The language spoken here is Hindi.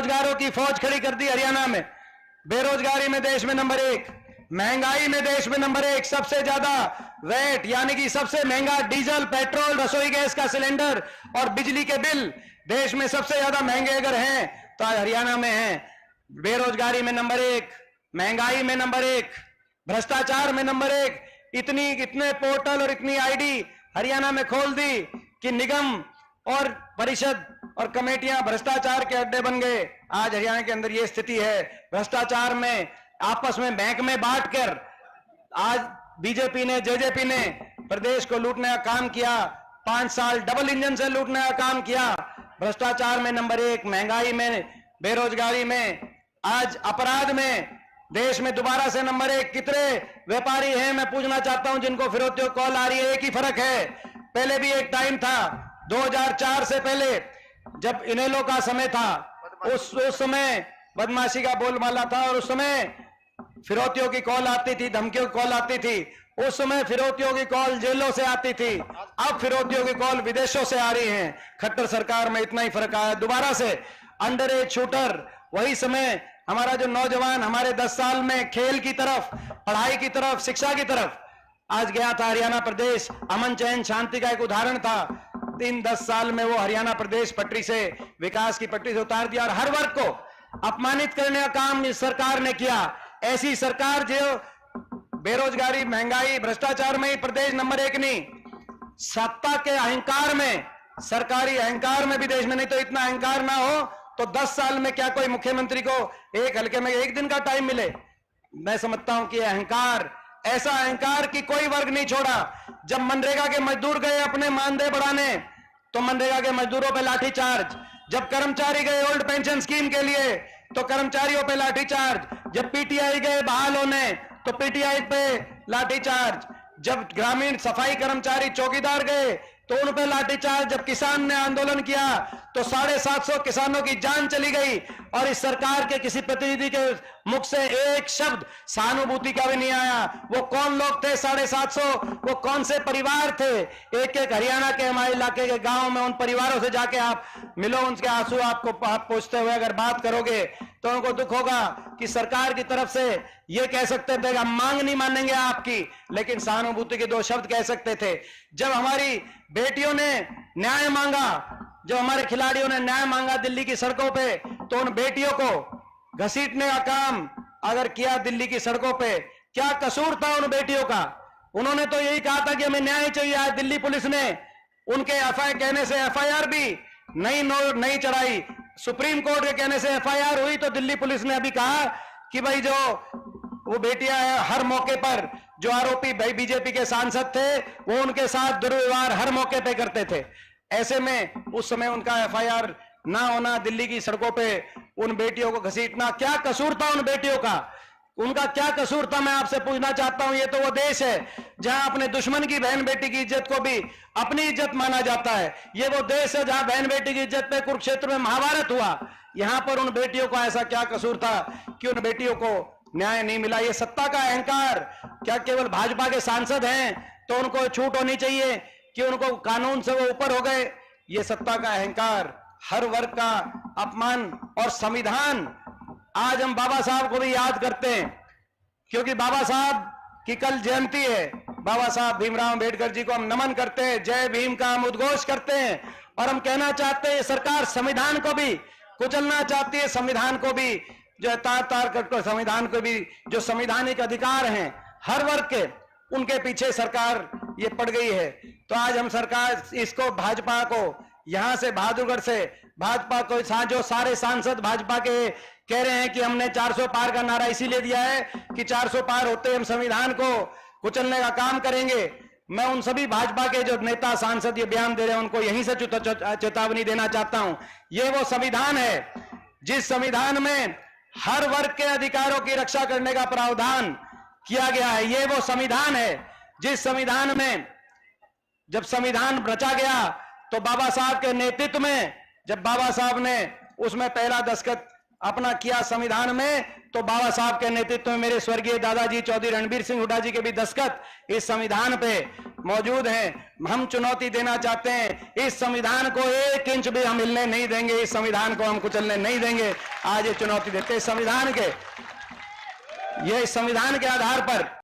बेरोजगारों की फौज खड़ी कर दी हरियाणा में। बेरोजगारी में देश में नंबर 1, महंगाई में देश में नंबर 1, सबसे ज्यादा वैट यानी कि सबसे महंगा डीजल, पेट्रोल, रसोई गैस का सिलेंडर और बिजली के बिल देश में सबसे ज्यादा महंगे अगर हैं तो आज हरियाणा में हैं। बेरोजगारी में नंबर 1, महंगाई में नंबर 1, भ्रष्टाचार में नंबर 1। इतने पोर्टल और इतनी आईडी हरियाणा में खोल दी कि निगम और परिषद और कमेटियां भ्रष्टाचार के अड्डे बन गए। आज हरियाणा के अंदर यह स्थिति है। भ्रष्टाचार में आपस में बैंक में बांटकर आज बीजेपी ने, जेजेपी ने प्रदेश को लूटने का काम किया। 5 साल डबल इंजन से लूटने का काम किया। भ्रष्टाचार में नंबर 1, महंगाई में, बेरोजगारी में, आज अपराध में देश में दोबारा से नंबर 1। कितने व्यापारी हैं मैं पूछना चाहता हूं जिनको फिरौतियों कॉल आ रही है? एक ही फर्क है, पहले भी एक टाइम था 2004 से पहले जब इनेलो का समय था, उस समय बदमाशी का बोलबाला था और उस समय फिरौतियों की कॉल आती थी, धमकियों की कॉल आती थी। उस समय फिरौतियों की कॉल जेलों से आती थी, अब फिरौतियों की कॉल विदेशों से आ रही हैं। खट्टर सरकार में इतना ही फर्क आया। दोबारा से अंडर एज शूटर, वही समय हमारा जो नौजवान हमारे 10 साल में खेल की तरफ, पढ़ाई की तरफ, शिक्षा की तरफ आज गया था हरियाणा प्रदेश, अमन चैन शांति का एक उदाहरण था। 3-10 साल में वो हरियाणा प्रदेश पटरी से, विकास की पटरी से उतार दिया और हर वर्ग को अपमानित करने का काम इस सरकार ने किया। ऐसी सरकार जो बेरोजगारी, महंगाई, भ्रष्टाचार में ही प्रदेश नंबर 1 नहीं, सत्ता के अहंकार में, सरकारी अहंकार में भी देश में नहीं। तो इतना अहंकार ना हो तो 10 साल में क्या कोई मुख्यमंत्री को एक हल्के में 1 दिन का टाइम मिले? मैं समझता हूं कि अहंकार, ऐसा अहंकार कि कोई वर्ग नहीं छोड़ा। जब मनरेगा के मजदूर गए अपने मानदेय बढ़ाने तो मनरेगा के मजदूरों पे लाठीचार्ज। जब कर्मचारी गए ओल्ड पेंशन स्कीम के लिए तो कर्मचारियों पे लाठीचार्ज। जब पीटीआई गए बहाल होने तो पीटीआई पे लाठीचार्ज। जब ग्रामीण सफाई कर्मचारी, चौकीदार गए तो उन पे लाठीचार्ज। जब किसान ने आंदोलन किया तो 750 किसानों की जान चली गई और इस सरकार के किसी प्रतिनिधि के मुख से एक शब्द सहानुभूति का भी नहीं आया। वो कौन लोग थे 750? वो कौन से परिवार थे? एक हरियाणा के, हमारे इलाके के गांव में उन परिवारों से जाके आप मिलो, उनके आंसू आपको आप पूछते हुए अगर बात करोगे तो उनको दुख होगा कि सरकार की तरफ से ये कह सकते थे हम मांग नहीं मानेंगे आपकी, लेकिन सहानुभूति के 2 शब्द कह सकते थे। जब हमारी बेटियों ने न्याय मांगा, जब हमारे खिलाड़ियों ने न्याय मांगा दिल्ली की सड़कों पे, तो उन बेटियों को घसीटने का काम अगर किया दिल्ली की सड़कों पे, क्या कसूर था उन बेटियों का? उन्होंने तो यही कहा था कि हमें न्याय चाहिए। आज दिल्ली पुलिस ने उनके कहने से एफआईआर भी नहीं चढ़ाई। सुप्रीम कोर्ट के कहने से एफआईआर हुई तो दिल्ली पुलिस ने अभी कहा कि भाई जो वो बेटियां है, हर मौके पर जो आरोपी भाई बीजेपी के सांसद थे वो उनके साथ दुर्व्यवहार हर मौके पे करते थे। ऐसे में उस समय उनका एफआईआर ना होना, दिल्ली की सड़कों पे उन बेटियों को घसीटना, क्या कसूर था उन बेटियों का? उनका क्या कसूर था? मैं आपसे पूछना चाहता हूं। ये तो वो देश है जहां अपने दुश्मन की बहन बेटी की इज्जत को भी अपनी इज्जत माना जाता है। ये वो देश है जहां बहन बेटी की इज्जत पे कुरुक्षेत्र में महाभारत हुआ। यहां पर उन बेटियों को ऐसा क्या कसूर था कि उन बेटियों को न्याय नहीं मिला? ये सत्ता का अहंकार। क्या केवल भाजपा के सांसद हैं तो उनको छूट होनी चाहिए कि उनको कानून से वो ऊपर हो गए? ये सत्ता का अहंकार, हर वर्ग का अपमान और संविधान। आज हम बाबा साहब को भी याद करते हैं क्योंकि बाबा साहब की कल जयंती है। बाबा साहब भीमराव अंबेडकर जी को हम नमन करते हैं, जय भीम का हम उद्घोष करते हैं और हम कहना चाहते हैं सरकार संविधान को भी कुचलना चाहती है। संविधान को भी जो तार कर संविधान को भी जो संवैधानिक अधिकार हैं हर वर्ग के, उनके पीछे सरकार ये पड़ गई है। तो आज हम सरकार इसको, भाजपा को यहां से बहादुरगढ़ से भाजपा को जो सारे सांसद भाजपा के कह रहे हैं कि हमने 400 पार का नारा इसीलिए दिया है कि 400 पार होते हम संविधान को कुचलने का काम करेंगे। मैं उन सभी भाजपा के जो नेता सांसद ये बयान दे रहे हैं उनको यहीं से चेतावनी देना चाहता हूं। ये वो संविधान है जिस संविधान में हर वर्ग के अधिकारों की रक्षा करने का प्रावधान किया गया है। ये वो संविधान है जिस संविधान में जब संविधान रचा गया तो बाबा साहब के नेतृत्व में, जब बाबा साहब ने उसमें पहला दस्तखत अपना किया संविधान में, तो बाबा साहब के नेतृत्व में मेरे स्वर्गीय दादाजी चौधरी रणबीर सिंह हुड्डा जी के भी दस्तखत इस संविधान पे मौजूद हैं। हम चुनौती देना चाहते हैं, इस संविधान को 1 इंच भी हम हिलने नहीं देंगे, इस संविधान को हम कुचलने नहीं देंगे। आज ये चुनौती देते हैं संविधान के, ये संविधान के आधार पर